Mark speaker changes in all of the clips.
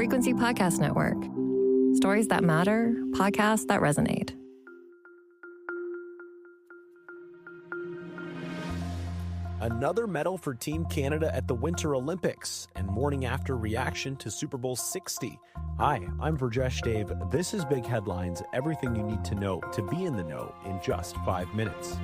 Speaker 1: Frequency Podcast Network. Stories that matter, podcasts that resonate.
Speaker 2: Another medal for Team Canada at the Winter Olympics and morning after reaction to Super Bowl 60. Hi, I'm Virjesh Dave. This is Big Headlines, everything you need to know to be in the know in just 5 minutes.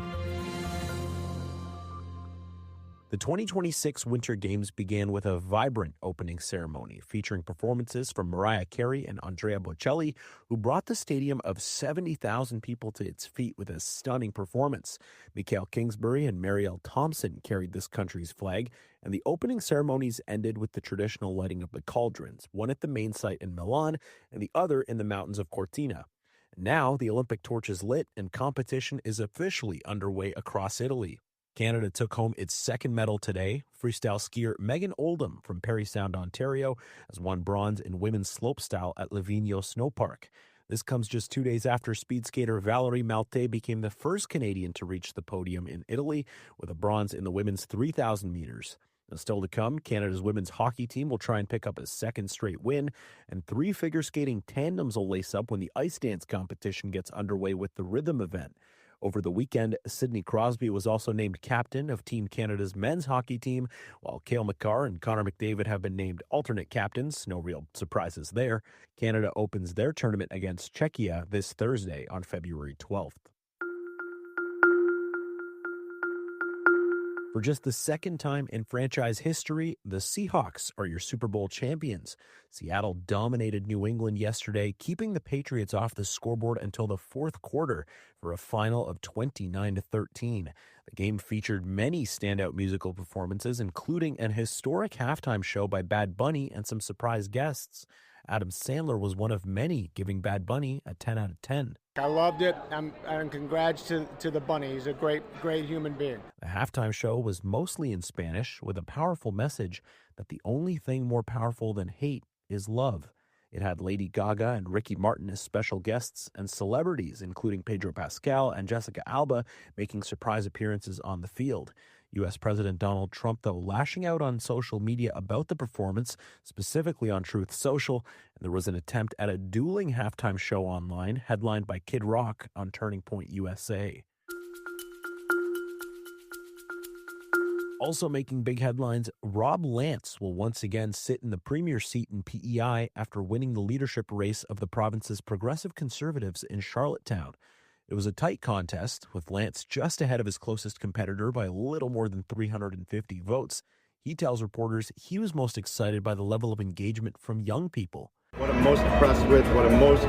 Speaker 2: The 2026 Winter Games began with a vibrant opening ceremony featuring performances from Mariah Carey and Andrea Bocelli, who brought the stadium of 70,000 people to its feet with a stunning performance. Mikhail Kingsbury and Marielle Thompson carried this country's flag, and the opening ceremonies ended with the traditional lighting of the cauldrons, one at the main site in Milan and the other in the mountains of Cortina. Now, the Olympic torch is lit and competition is officially underway across Italy. Canada took home its second medal today. Freestyle skier Megan Oldham from Parry Sound, Ontario, has won bronze in women's slopestyle at Livigno Snow Park. This comes just 2 days after speed skater Valerie Malte became the first Canadian to reach the podium in Italy with a bronze in the women's 3,000 meters. Now, still to come, Canada's women's hockey team will try and pick up a second straight win, and 3 figure skating tandems will lace up when the ice dance competition gets underway with the rhythm event. Over the weekend, Sidney Crosby was also named captain of Team Canada's men's hockey team, while Cale Makar and Connor McDavid have been named alternate captains. No real surprises there. Canada opens their tournament against Czechia this Thursday on February 12th. For just the second time in franchise history, the Seahawks are your Super Bowl champions. Seattle dominated New England yesterday, keeping the Patriots off the scoreboard until the fourth quarter for a final of 29-13. The game featured many standout musical performances, including an historic halftime show by Bad Bunny and some surprise guests. Adam Sandler was one of many, giving Bad Bunny a 10 out of 10.
Speaker 3: I loved it, and congrats to the bunny. He's a great human being.
Speaker 2: The halftime show was mostly in Spanish, with a powerful message that the only thing more powerful than hate is love. It had Lady Gaga and Ricky Martin as special guests, and celebrities, including Pedro Pascal and Jessica Alba, making surprise appearances on the field. U.S. President Donald Trump, though, lashing out on social media about the performance, specifically on Truth Social, and there was an attempt at a dueling halftime show online, headlined by Kid Rock on Turning Point USA. Also making big headlines, Rob Lance will once again sit in the premier seat in PEI after winning the leadership race of the province's progressive conservatives in Charlottetown. It was a tight contest, with Lance just ahead of his closest competitor by a little more than 350 votes. He tells reporters he was most excited by the level of engagement from young people.
Speaker 4: What I'm most impressed with, what I'm most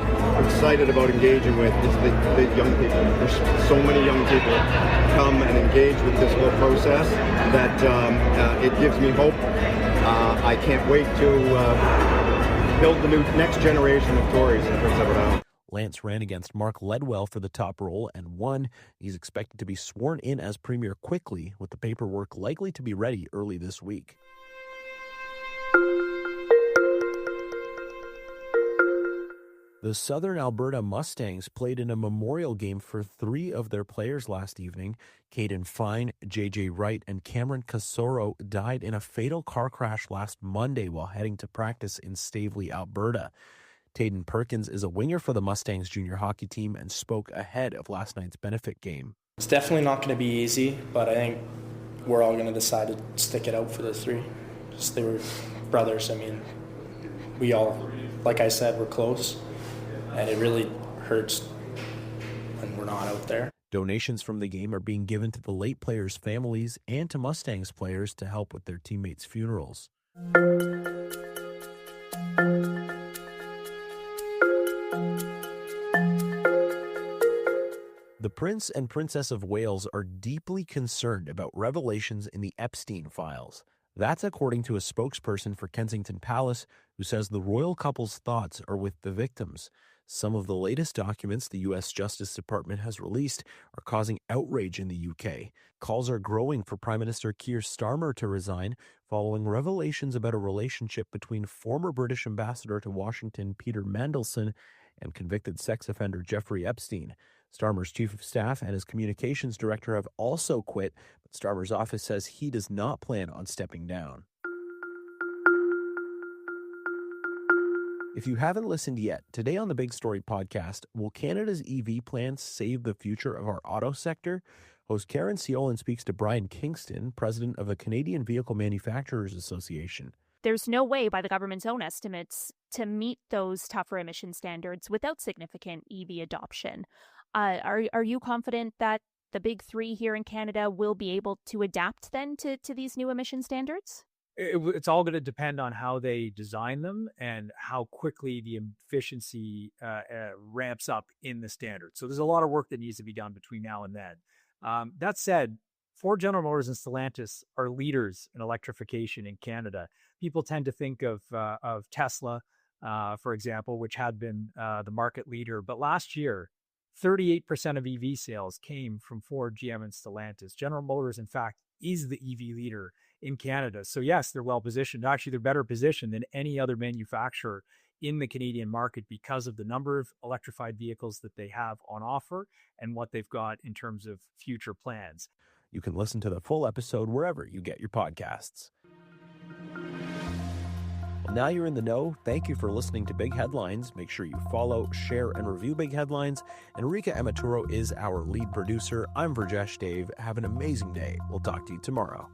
Speaker 4: excited about engaging with is the young people. There's so many young people come and engage with this whole process that it gives me hope. I can't wait to build the next generation of Tories in Prince Edward Island.
Speaker 2: Lance ran against Mark Ledwell for the top role and won. He's expected to be sworn in as premier quickly, with the paperwork likely to be ready early this week. The Southern Alberta Mustangs played in a memorial game for 3 of their players last evening. Caden Fine, J.J. Wright, and Cameron Casoro died in a fatal car crash last Monday while heading to practice in Stavely, Alberta. Taden Perkins is a winger for the Mustangs junior hockey team and spoke ahead of last night's benefit game.
Speaker 5: It's definitely not going to be easy, but I think we're all going to decide to stick it out for the 3. Just they were brothers. I mean, we all, like I said, we're close, and it really hurts when we're not out there.
Speaker 2: Donations from the game are being given to the late players' families and to Mustangs players to help with their teammates' funerals. The Prince and Princess of Wales are deeply concerned about revelations in the Epstein files. That's according to a spokesperson for Kensington Palace, who says the royal couple's thoughts are with the victims. Some of the latest documents the U.S. Justice Department has released are causing outrage in the U.K. Calls are growing for Prime Minister Keir Starmer to resign following revelations about a relationship between former British ambassador to Washington Peter Mandelson and convicted sex offender Jeffrey Epstein. Starmer's chief of staff and his communications director have also quit, but Starmer's office says he does not plan on stepping down. If you haven't listened yet, today on the Big Story podcast, will Canada's EV plans save the future of our auto sector? Host Karen Siolan speaks to Brian Kingston, president of the Canadian Vehicle Manufacturers Association.
Speaker 6: There's no way, by the government's own estimates, to meet those tougher emission standards without significant EV adoption. Are you confident that the big three here in Canada will be able to adapt then to these new emission standards?
Speaker 7: It's all going to depend on how they design them and how quickly the efficiency ramps up in the standard. So there's a lot of work that needs to be done between now and then. That said, Ford, General Motors, and Stellantis are leaders in electrification in Canada. People tend to think of Tesla, for example, which had been the market leader. But last year, 38% of EV sales came from Ford, GM, and Stellantis. General Motors, in fact, is the EV leader in Canada. So yes, they're well positioned. Actually, they're better positioned than any other manufacturer in the Canadian market because of the number of electrified vehicles that they have on offer and what they've got in terms of future plans.
Speaker 2: You can listen to the full episode wherever you get your podcasts. Well, now you're in the know. Thank you for listening to Big Headlines. Make sure you follow, share, and review Big Headlines. Enrica Amaturo is our lead producer. I'm Virjesh Dave. Have an amazing day. We'll talk to you tomorrow.